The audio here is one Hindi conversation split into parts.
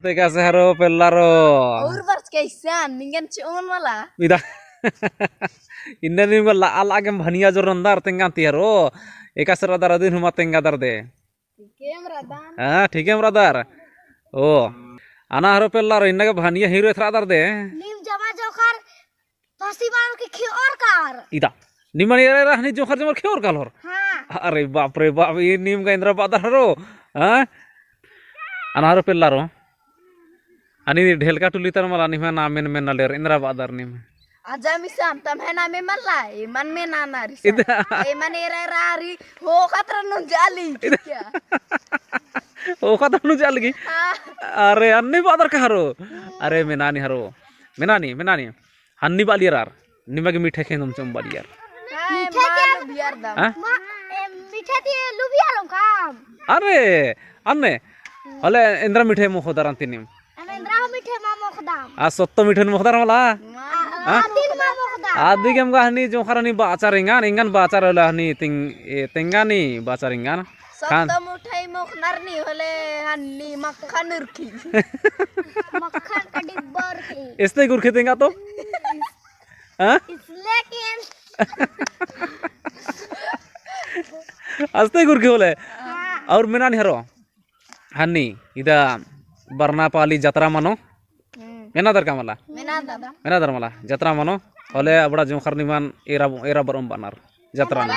Tega seharo pelaro. Urbar kaisan ningan cuman malah. Ida. Inna ni mal alagem bhaniya jo randar tengan tiaro. Eka seradar adin huma tenga dar de. Kemradan. Ah, ठीक है brother. Oh. Ana haro pelaro inna ke bhaniya hero thra dar de. Nim jama jokar pasti baru ke khior kar. Ida. Nimani rahni jokhar jomar khior kalor. Ha. अरे बाप रे बाप ये नीम का इंद्रा पादर हरो हाँ अनारो पिल्लारो अनि ढेलका टुली तर मला निमा नामेन में नलेर इंद्रा पादर नीम Aja misam tam hena me malai man me nanari e man era rari ho khatra nun jali क्या ओ कथा नु चल गई अरे अन्नी पादर का हरो अरे मेनानी हन्नी बालियार निमा के मीठे खेनम चम बालियार मीठे क्या बियार दम मीठे ती लुबिया लंकाम अरे अन्ने अले इंद्रा मीठे मुखदार अंतिनिम इंद्रा मीठे मा मुखदाम आ सत्तो मीठे मुखदार मला आदिन मा मुखदाम आदि गेम का हनी जो खरानी बाचार इंगान बाचार होला हनी तेंगानी बाचार इंगान सत्तो मुठाई मुखनारनी होले हन्नी मक्खन उरकी मक्खन का डिब्बा उरकी इसते गुरखे तेंगा तो हाँ लेकिन अस्ते गुरखे होले और मेना नहीं हरो हनी इदा बरनापाली जतरा मनो मेना दर का मला मेना दर मला जतरा मनो होले बड़ा जो खरनीमान एरा बरम बनार जतरा ना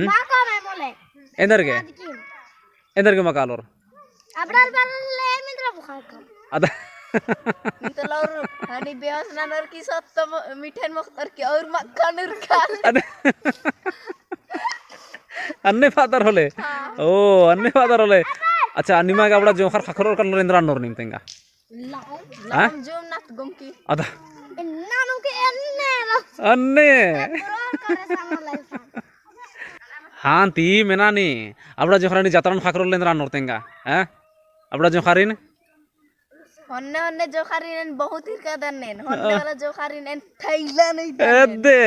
माका में बोले एंदर के मकालोर अबराल बाले मिंद्रा बुखार का अदा इंतलोर हनी बेहस नानर की सत्तो मीठन मुखतर की और मक्खन उरका अन्ने फादर होले ओ अन्ने फादर होले अच्छा अनिमा का बड़ा जोखर खखरोर कर नरेंद्र नोर निम तेंगा लाम जोम नात गुमकी अदा नानु के अन्ने अन्ने हाँ ती मेनानी अबड़ा जोखरानी जातरान खखरोर लेंद्रा नोर तेंगा हैं अबड़ा जोखरिन हन्ने हन्ने जोखरिन बहुत ही कदन ने हन्ने वाला जोखरिन थैला नहीं दे